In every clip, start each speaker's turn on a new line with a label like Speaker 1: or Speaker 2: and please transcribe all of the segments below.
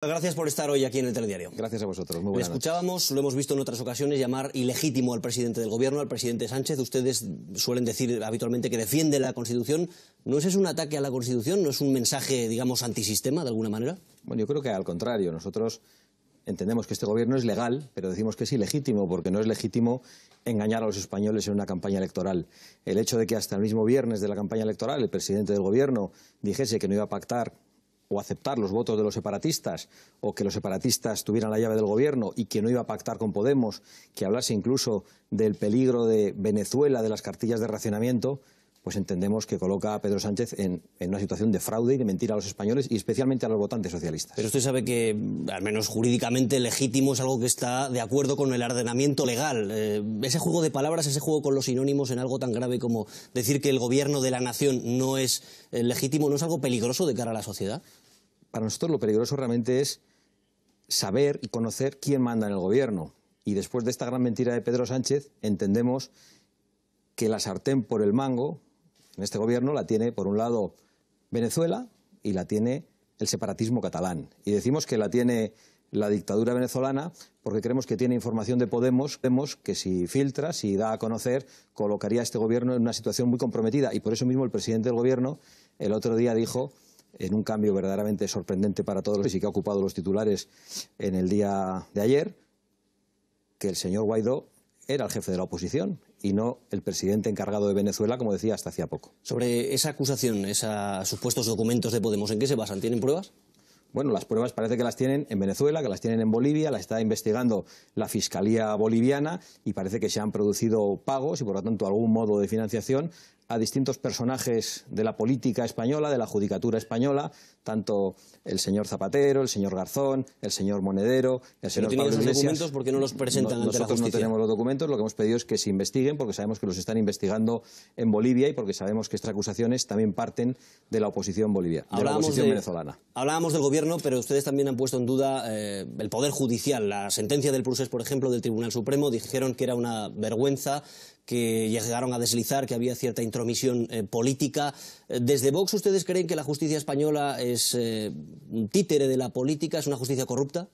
Speaker 1: Gracias por estar hoy aquí en el Telediario.
Speaker 2: Gracias a vosotros. Muy buenas noches.
Speaker 1: Escuchábamos, lo hemos visto en otras ocasiones, llamar ilegítimo al presidente del Gobierno, al presidente Sánchez. Ustedes suelen decir habitualmente que defiende la Constitución. ¿No es eso un ataque a la Constitución? ¿No es un mensaje, digamos, antisistema, de alguna manera?
Speaker 2: Bueno, yo creo que al contrario. Nosotros entendemos que este Gobierno es legal, pero decimos que es ilegítimo, porque no es legítimo engañar a los españoles en una campaña electoral. El hecho de que hasta el mismo viernes de la campaña electoral el presidente del Gobierno dijese que no iba a pactar o aceptar los votos de los separatistas, o que los separatistas tuvieran la llave del gobierno y que no iba a pactar con Podemos, que hablase incluso del peligro de Venezuela, de las cartillas de racionamiento, pues entendemos que coloca a Pedro Sánchez en una situación de fraude y de mentira a los españoles y especialmente a los votantes socialistas.
Speaker 1: Pero usted sabe que, al menos jurídicamente, legítimo es algo que está de acuerdo con el ordenamiento legal. Ese juego de palabras, ese juego con los sinónimos en algo tan grave como decir que el gobierno de la nación no es legítimo, ¿no es algo peligroso de cara a la sociedad?
Speaker 2: Para nosotros lo peligroso realmente es saber y conocer quién manda en el gobierno. Y después de esta gran mentira de Pedro Sánchez, entendemos que la sartén por el mango en este gobierno la tiene, por un lado, Venezuela y la tiene el separatismo catalán. Y decimos que la tiene la dictadura venezolana porque creemos que tiene información de Podemos que si filtra, si da a conocer, colocaría a este gobierno en una situación muy comprometida. Y por eso mismo el presidente del gobierno el otro día dijo, en un cambio verdaderamente sorprendente para todos los que ha ocupado los titulares en el día de ayer, que el señor Guaidó era el jefe de la oposición y no el presidente encargado de Venezuela, como decía hasta hacía poco.
Speaker 1: Sobre esa acusación, esos supuestos documentos de Podemos, ¿en qué se basan? ¿Tienen pruebas?
Speaker 2: Bueno, las pruebas parece que las tienen en Venezuela, que las tienen en Bolivia, las está investigando la Fiscalía boliviana y parece que se han producido pagos y, por lo tanto, algún modo de financiación a distintos personajes de la política española, de la judicatura española, tanto el señor Zapatero, el señor Garzón, el señor Monedero, el señor Pablo Iglesias.
Speaker 1: ¿Tienen esos documentos? ¿Por qué no los presentan ante la justicia?
Speaker 2: Nosotros no tenemos los documentos, lo que hemos pedido es que se investiguen porque sabemos que los están investigando en Bolivia y porque sabemos que estas acusaciones también parten de la oposición boliviana, de la oposición venezolana.
Speaker 1: Hablábamos del gobierno, pero ustedes también han puesto en duda el Poder Judicial. La sentencia del Procés, por ejemplo, del Tribunal Supremo, dijeron que era una vergüenza, que llegaron a deslizar, que había cierta intromisión política. ¿Desde Vox ustedes creen que la justicia española es un títere de la política, es una justicia corrupta?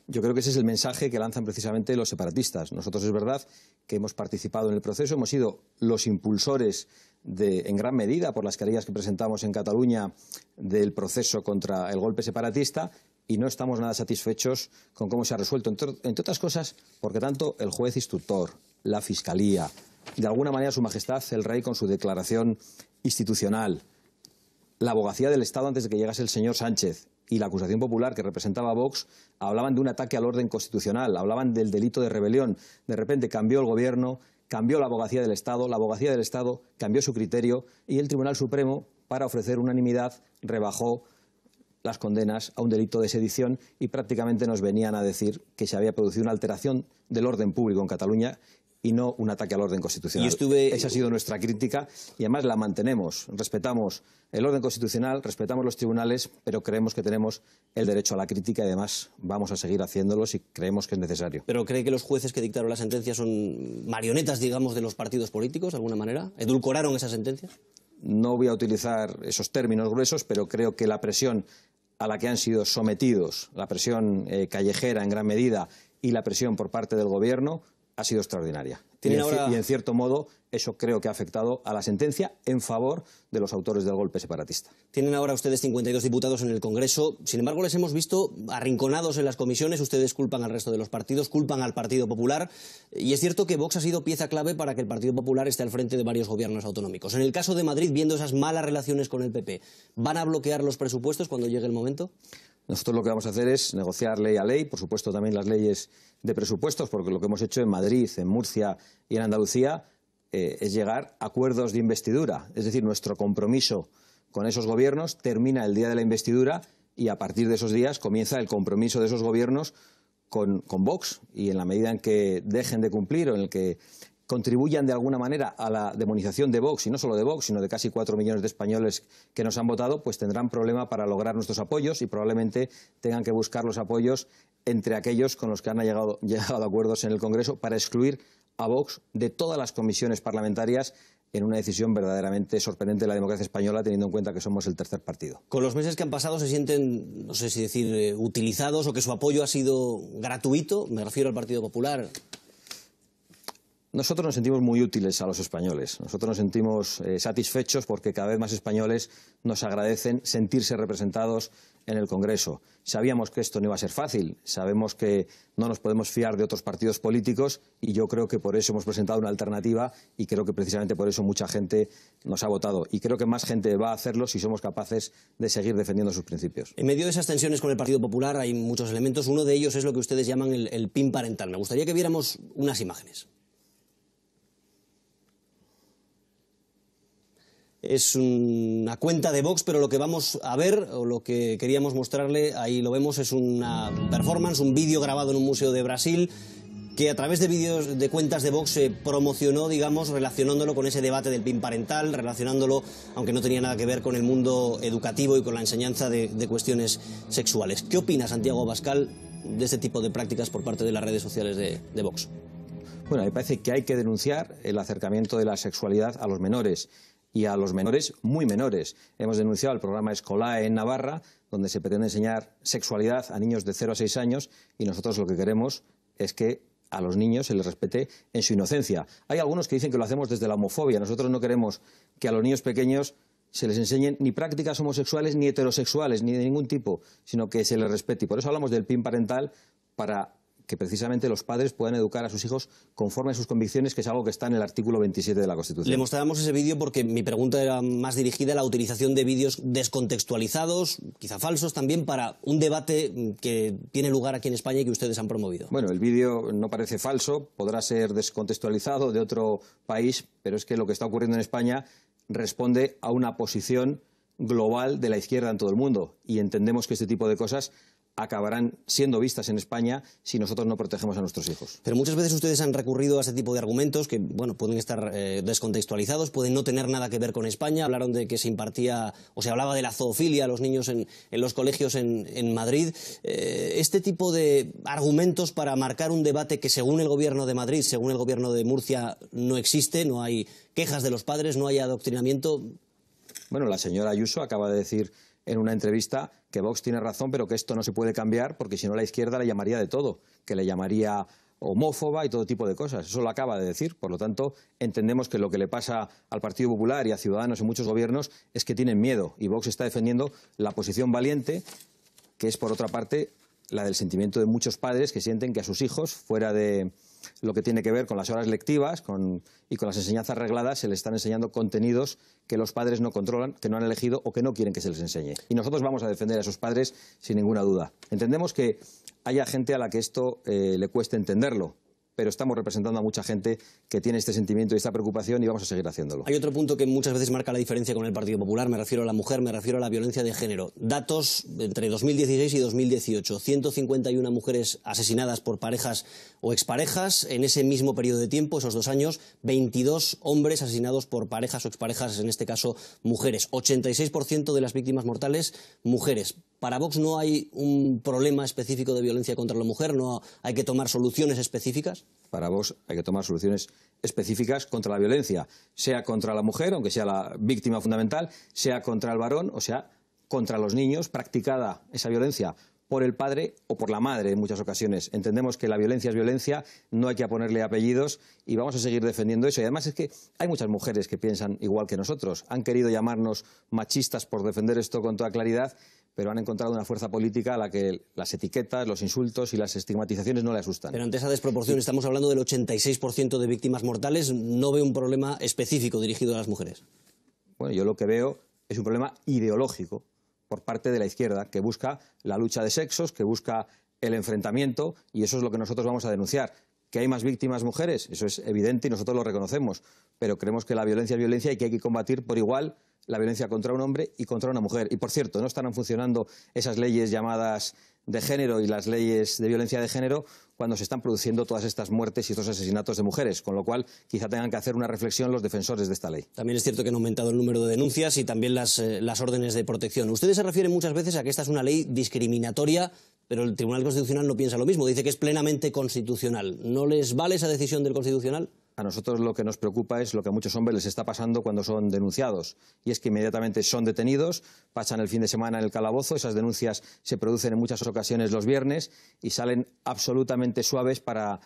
Speaker 2: Yo creo que ese es el mensaje que lanzan precisamente los separatistas. Nosotros es verdad que hemos participado en el proceso, hemos sido los impulsores en gran medida por las querellas que presentamos en Cataluña del proceso contra el golpe separatista y no estamos nada satisfechos con cómo se ha resuelto, entre otras cosas porque tanto el juez instructor, la Fiscalía, de alguna manera Su Majestad el Rey con su declaración institucional, la abogacía del Estado antes de que llegase el señor Sánchez y la acusación popular que representaba Vox hablaban de un ataque al orden constitucional, hablaban del delito de rebelión. De repente cambió el gobierno, cambió la abogacía del Estado cambió su criterio y el Tribunal Supremo, para ofrecer unanimidad, rebajó las condenas a un delito de sedición y prácticamente nos venían a decir que se había producido una alteración del orden público en Cataluña y no un ataque al orden constitucional. Esa ha sido nuestra crítica y además la mantenemos. Respetamos el orden constitucional, respetamos los tribunales, pero creemos que tenemos el derecho a la crítica y además vamos a seguir haciéndolo si creemos que es necesario.
Speaker 1: ¿Pero cree que los jueces que dictaron la sentencia son marionetas, digamos, de los partidos políticos, de alguna manera? ¿Edulcoraron esa sentencia?
Speaker 2: No voy a utilizar esos términos gruesos, pero creo que la presión a la que han sido sometidos, la presión callejera en gran medida y la presión por parte del Gobierno ha sido extraordinaria. Y en cierto modo eso creo que ha afectado a la sentencia en favor de los autores del golpe separatista.
Speaker 1: Tienen ahora ustedes 52 diputados en el Congreso, sin embargo les hemos visto arrinconados en las comisiones, ustedes culpan al resto de los partidos, culpan al Partido Popular, y es cierto que Vox ha sido pieza clave para que el Partido Popular esté al frente de varios gobiernos autonómicos. En el caso de Madrid, viendo esas malas relaciones con el PP, ¿van a bloquear los presupuestos cuando llegue el momento?
Speaker 2: Nosotros lo que vamos a hacer es negociar ley a ley, por supuesto también las leyes de presupuestos, porque lo que hemos hecho en Madrid, en Murcia y en Andalucía es llegar a acuerdos de investidura. Es decir, nuestro compromiso con esos gobiernos termina el día de la investidura y a partir de esos días comienza el compromiso de esos gobiernos con Vox y en la medida en que dejen de cumplir o en el que contribuyan de alguna manera a la demonización de Vox, y no solo de Vox, sino de casi 4 millones de españoles que nos han votado, pues tendrán problema para lograr nuestros apoyos y probablemente tengan que buscar los apoyos entre aquellos con los que han llegado a acuerdos en el Congreso para excluir a Vox de todas las comisiones parlamentarias en una decisión verdaderamente sorprendente de la democracia española, teniendo en cuenta que somos el tercer partido.
Speaker 1: Con los meses que han pasado, ¿se sienten, no sé si decir, utilizados o que su apoyo ha sido gratuito? Me refiero al Partido Popular.
Speaker 2: Nosotros nos sentimos muy útiles a los españoles. Nosotros nos sentimos satisfechos porque cada vez más españoles nos agradecen sentirse representados en el Congreso. Sabíamos que esto no iba a ser fácil, sabemos que no nos podemos fiar de otros partidos políticos y yo creo que por eso hemos presentado una alternativa y creo que precisamente por eso mucha gente nos ha votado. Y creo que más gente va a hacerlo si somos capaces de seguir defendiendo sus principios.
Speaker 1: En medio de esas tensiones con el Partido Popular hay muchos elementos. Uno de ellos es lo que ustedes llaman el PIN parental. Me gustaría que viéramos unas imágenes. Es una cuenta de Vox, pero lo que vamos a ver, o lo que queríamos mostrarle, ahí lo vemos, es una performance, un vídeo grabado en un museo de Brasil, que a través de vídeos de cuentas de Vox se promocionó, digamos, relacionándolo con ese debate del PIN parental, relacionándolo, aunque no tenía nada que ver con el mundo educativo y con la enseñanza de cuestiones sexuales. ¿Qué opina Santiago Abascal de este tipo de prácticas por parte de las redes sociales de Vox?
Speaker 2: Bueno, me parece que hay que denunciar el acercamiento de la sexualidad a los menores. Y a los menores muy menores. Hemos denunciado el programa Escolae en Navarra, donde se pretende enseñar sexualidad a niños de 0 a 6 años, y nosotros lo que queremos es que a los niños se les respete en su inocencia. Hay algunos que dicen que lo hacemos desde la homofobia. Nosotros no queremos que a los niños pequeños se les enseñen ni prácticas homosexuales ni heterosexuales, ni de ningún tipo, sino que se les respete. Y por eso hablamos del PIN parental, para que precisamente los padres puedan educar a sus hijos conforme a sus convicciones, que es algo que está en el artículo 27 de la Constitución.
Speaker 1: Le mostrábamos ese vídeo porque mi pregunta era más dirigida a la utilización de vídeos descontextualizados, quizá falsos también, para un debate que tiene lugar aquí en España y que ustedes han promovido.
Speaker 2: Bueno, el vídeo no parece falso, podrá ser descontextualizado de otro país, pero es que lo que está ocurriendo en España responde a una posición global de la izquierda en todo el mundo, y entendemos que este tipo de cosas acabarán siendo vistas en España si nosotros no protegemos a nuestros hijos.
Speaker 1: Pero muchas veces ustedes han recurrido a este tipo de argumentos que, bueno, pueden estar descontextualizados, pueden no tener nada que ver con España. Hablaron de que se impartía o se hablaba de la zoofilia a los niños en los colegios en Madrid. Este tipo de argumentos para marcar un debate que, según el Gobierno de Madrid, según el Gobierno de Murcia, no existe, no hay quejas de los padres, no hay adoctrinamiento.
Speaker 2: Bueno, la señora Ayuso acaba de decir en una entrevista que Vox tiene razón, pero que esto no se puede cambiar porque si no la izquierda le llamaría de todo, que le llamaría homófoba y todo tipo de cosas. Eso lo acaba de decir. Por lo tanto, entendemos que lo que le pasa al Partido Popular y a Ciudadanos en muchos gobiernos es que tienen miedo, y Vox está defendiendo la posición valiente, que es, por otra parte, la del sentimiento de muchos padres que sienten que a sus hijos, fuera de lo que tiene que ver con las horas lectivas y con las enseñanzas regladas, se les están enseñando contenidos que los padres no controlan, que no han elegido o que no quieren que se les enseñe. Y nosotros vamos a defender a esos padres sin ninguna duda. Entendemos que haya gente a la que esto le cueste entenderlo, pero estamos representando a mucha gente que tiene este sentimiento y esta preocupación y vamos a seguir haciéndolo.
Speaker 1: Hay otro punto que muchas veces marca la diferencia con el Partido Popular, me refiero a la mujer, me refiero a la violencia de género. Datos entre 2016 y 2018, 151 mujeres asesinadas por parejas o exparejas. En ese mismo periodo de tiempo, esos 2 años, 22 hombres asesinados por parejas o exparejas, en este caso mujeres. 86% de las víctimas mortales, mujeres. Para Vox no hay un problema específico de violencia contra la mujer, no hay que tomar soluciones específicas.
Speaker 2: Para Vox hay que tomar soluciones específicas contra la violencia, sea contra la mujer, aunque sea la víctima fundamental, sea contra el varón, o sea, contra los niños, practicada esa violencia por el padre o por la madre en muchas ocasiones. Entendemos que la violencia es violencia, no hay que ponerle apellidos y vamos a seguir defendiendo eso. Y además es que hay muchas mujeres que piensan igual que nosotros. Han querido llamarnos machistas por defender esto con toda claridad, pero han encontrado una fuerza política a la que las etiquetas, los insultos y las estigmatizaciones no le asustan.
Speaker 1: Pero ante esa desproporción, estamos hablando del 86% de víctimas mortales, no veo un problema específico dirigido a las mujeres.
Speaker 2: Bueno, yo lo que veo es un problema ideológico por parte de la izquierda, que busca la lucha de sexos, que busca el enfrentamiento, y eso es lo que nosotros vamos a denunciar. ¿Que hay más víctimas mujeres? Eso es evidente y nosotros lo reconocemos, pero creemos que la violencia es violencia y que hay que combatir por igual la violencia contra un hombre y contra una mujer. Y, por cierto, no estarán funcionando esas leyes llamadas de género y las leyes de violencia de género cuando se están produciendo todas estas muertes y estos asesinatos de mujeres, con lo cual quizá tengan que hacer una reflexión los defensores de esta ley.
Speaker 1: También es cierto que han aumentado el número de denuncias y también las órdenes de protección. Ustedes se refieren muchas veces a que esta es una ley discriminatoria, pero el Tribunal Constitucional no piensa lo mismo, dice que es plenamente constitucional. ¿No les vale esa decisión del Constitucional?
Speaker 2: a nosotros lo que nos preocupa es lo que a muchos hombres les está pasando cuando son denunciados. Y es que inmediatamente son detenidos, pasan el fin de semana en el calabozo, esas denuncias se producen en muchas ocasiones los viernes y salen absolutamente suaves para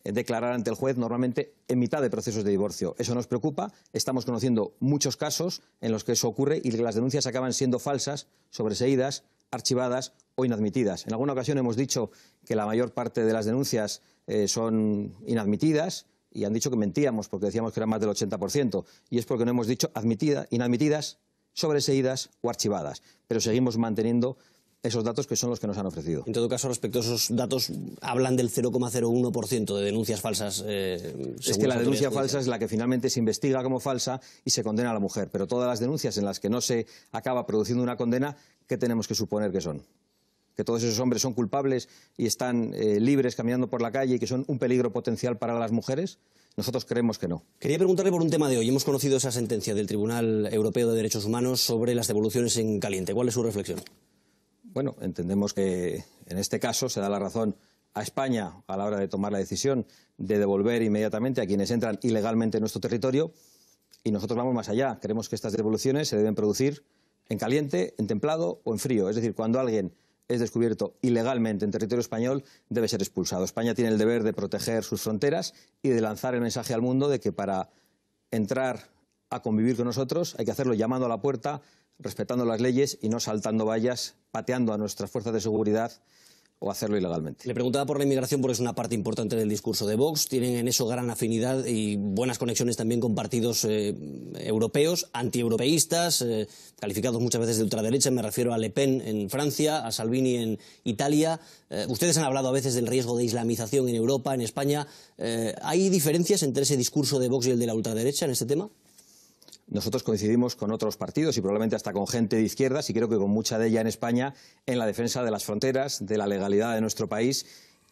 Speaker 2: declarar ante el juez, normalmente en mitad de procesos de divorcio. Eso nos preocupa. Estamos conociendo muchos casos en los que eso ocurre y que las denuncias acaban siendo falsas, sobreseídas, archivadas o inadmitidas. En alguna ocasión hemos dicho que la mayor parte de las denuncias son inadmitidas y han dicho que mentíamos porque decíamos que eran más del 80%. Y es porque no hemos dicho inadmitidas, sobreseídas o archivadas. Pero seguimos manteniendo esos datos que son los que nos han ofrecido.
Speaker 1: En todo caso, respecto a esos datos, hablan del 0,01% de denuncias falsas.
Speaker 2: Es que la denuncia falsa es la que finalmente se investiga como falsa y se condena a la mujer. Pero todas las denuncias en las que no se acaba produciendo una condena, ¿qué tenemos que suponer que son? Que todos esos hombres son culpables y están libres caminando por la calle y que son un peligro potencial para las mujeres. Nosotros creemos que no.
Speaker 1: Quería preguntarle por un tema de hoy. Hemos conocido esa sentencia del Tribunal Europeo de Derechos Humanos sobre las devoluciones en caliente. ¿Cuál es su reflexión?
Speaker 2: Bueno, entendemos que en este caso se da la razón a España a la hora de tomar la decisión de devolver inmediatamente a quienes entran ilegalmente en nuestro territorio y nosotros vamos más allá. Creemos que estas devoluciones se deben producir en caliente, en templado o en frío. Es decir, cuando alguien es descubierto ilegalmente en territorio español, debe ser expulsado. España tiene el deber de proteger sus fronteras y de lanzar el mensaje al mundo de que para entrar a convivir con nosotros hay que hacerlo llamando a la puerta, respetando las leyes y no saltando vallas, pateando a nuestras fuerzas de seguridad o hacerlo ilegalmente.
Speaker 1: Le preguntaba por la inmigración porque es una parte importante del discurso de Vox. Tienen en eso gran afinidad y buenas conexiones también con partidos europeos, antieuropeístas, calificados muchas veces de ultraderecha. Me refiero a Le Pen en Francia, a Salvini en Italia. Ustedes han hablado a veces del riesgo de islamización en Europa, en España. ¿Hay diferencias entre ese discurso de Vox y el de la ultraderecha en este tema?
Speaker 2: Nosotros coincidimos con otros partidos y probablemente hasta con gente de izquierdas, y creo que con mucha de ella en España, en la defensa de las fronteras, de la legalidad de nuestro país.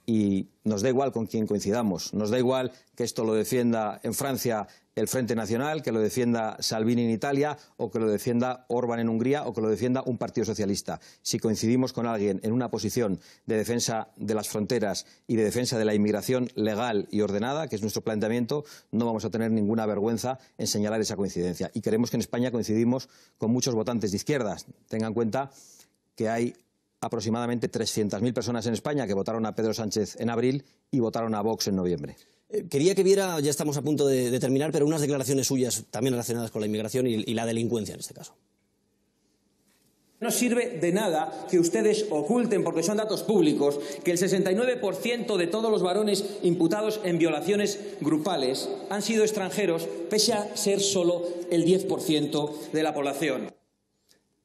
Speaker 2: Y nos da igual con quién coincidamos. Nos da igual que esto lo defienda en Francia el Frente Nacional, que lo defienda Salvini en Italia, o que lo defienda Orbán en Hungría, o que lo defienda un partido socialista. Si coincidimos con alguien en una posición de defensa de las fronteras y de defensa de la inmigración legal y ordenada, que es nuestro planteamiento, no vamos a tener ninguna vergüenza en señalar esa coincidencia. Y creemos que en España coincidimos con muchos votantes de izquierdas. Tengan en cuenta que hay aproximadamente 300.000 personas en España que votaron a Pedro Sánchez en abril y votaron a Vox en noviembre.
Speaker 1: Quería que viera, ya estamos a punto de terminar, pero unas declaraciones suyas también relacionadas con la inmigración y la delincuencia en este caso.
Speaker 3: No sirve de nada que ustedes oculten, porque son datos públicos, que el 69% de todos los varones imputados en violaciones grupales han sido extranjeros, pese a ser solo el 10% de la población.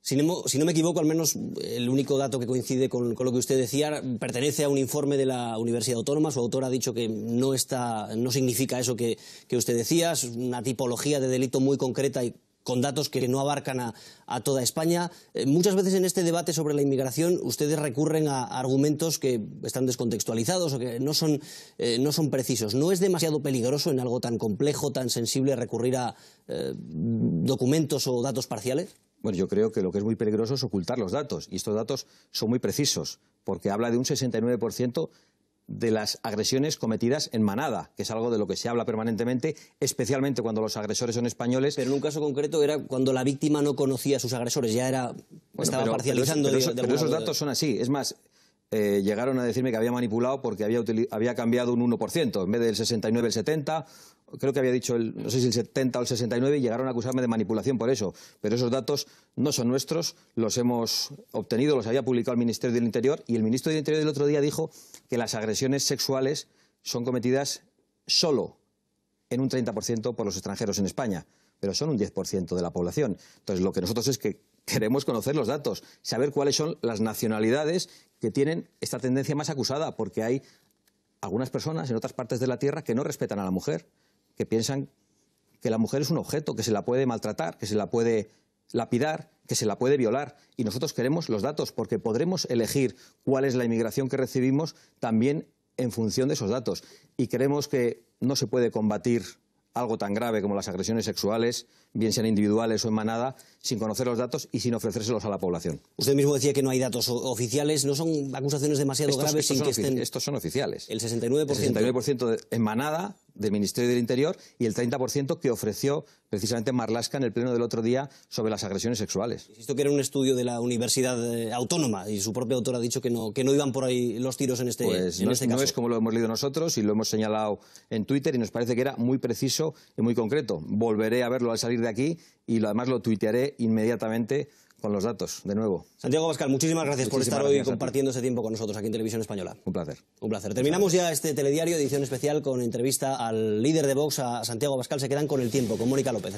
Speaker 1: Si no me equivoco, al menos el único dato que coincide con lo que usted decía pertenece a un informe de la Universidad Autónoma. Su autor ha dicho que no significa eso que usted decía. Es una tipología de delito muy concreta y con datos que no abarcan a toda España. Muchas veces en este debate sobre la inmigración ustedes recurren a argumentos que están descontextualizados o que no son precisos. ¿No es demasiado peligroso en algo tan complejo, tan sensible, recurrir a documentos o datos parciales?
Speaker 2: Bueno, yo creo que lo que es muy peligroso es ocultar los datos, y estos datos son muy precisos, porque habla de un 69% de las agresiones cometidas en manada, que es algo de lo que se habla permanentemente, especialmente cuando los agresores son españoles.
Speaker 1: Pero en un caso concreto era cuando la víctima no conocía a sus agresores, ya estaba parcializando.
Speaker 2: Pero esos datos son así, es más, llegaron a decirme que había manipulado porque había cambiado un 1%, en vez del 69 el 70, creo que había dicho no sé si el 70 o el 69, y llegaron a acusarme de manipulación por eso. Pero esos datos no son nuestros, los hemos obtenido, los había publicado el Ministerio del Interior, y el Ministro del Interior el otro día dijo que las agresiones sexuales son cometidas solo en un 30% por los extranjeros en España, pero son un 10% de la población. Entonces, lo que nosotros es que queremos conocer los datos, saber cuáles son las nacionalidades que tienen esta tendencia más acusada, porque hay algunas personas en otras partes de la tierra que no respetan a la mujer, que piensan que la mujer es un objeto, que se la puede maltratar, que se la puede lapidar, que se la puede violar. Y nosotros queremos los datos, porque podremos elegir cuál es la inmigración que recibimos también en función de esos datos. Y creemos que no se puede combatir algo tan grave como las agresiones sexuales, bien sean individuales o en manada, sin conocer los datos y sin ofrecérselos a la población.
Speaker 1: Usted mismo decía que no hay datos oficiales. ¿No son acusaciones demasiado graves sin que estén...?
Speaker 2: Estos son oficiales.
Speaker 1: El 69%.
Speaker 2: El 69% en manada, del Ministerio del Interior y el 30% que ofreció precisamente Marlaska en el pleno del otro día sobre las agresiones sexuales.
Speaker 1: Insisto que era un estudio de la Universidad Autónoma y su propio autor ha dicho que no iban por ahí los tiros en este,
Speaker 2: pues
Speaker 1: en este caso.
Speaker 2: No es como lo hemos leído nosotros y lo hemos señalado en Twitter y nos parece que era muy preciso y muy concreto. Volveré a verlo al salir de aquí y además lo tuitearé inmediatamente con los datos, de nuevo.
Speaker 1: Santiago Abascal, muchísimas gracias por estar hoy compartiendo este tiempo con nosotros aquí en Televisión Española.
Speaker 2: Un placer.
Speaker 1: Un placer. Terminamos ya este telediario, edición especial, con entrevista al líder de Vox, a Santiago Abascal. Se quedan con El Tiempo, con Mónica López.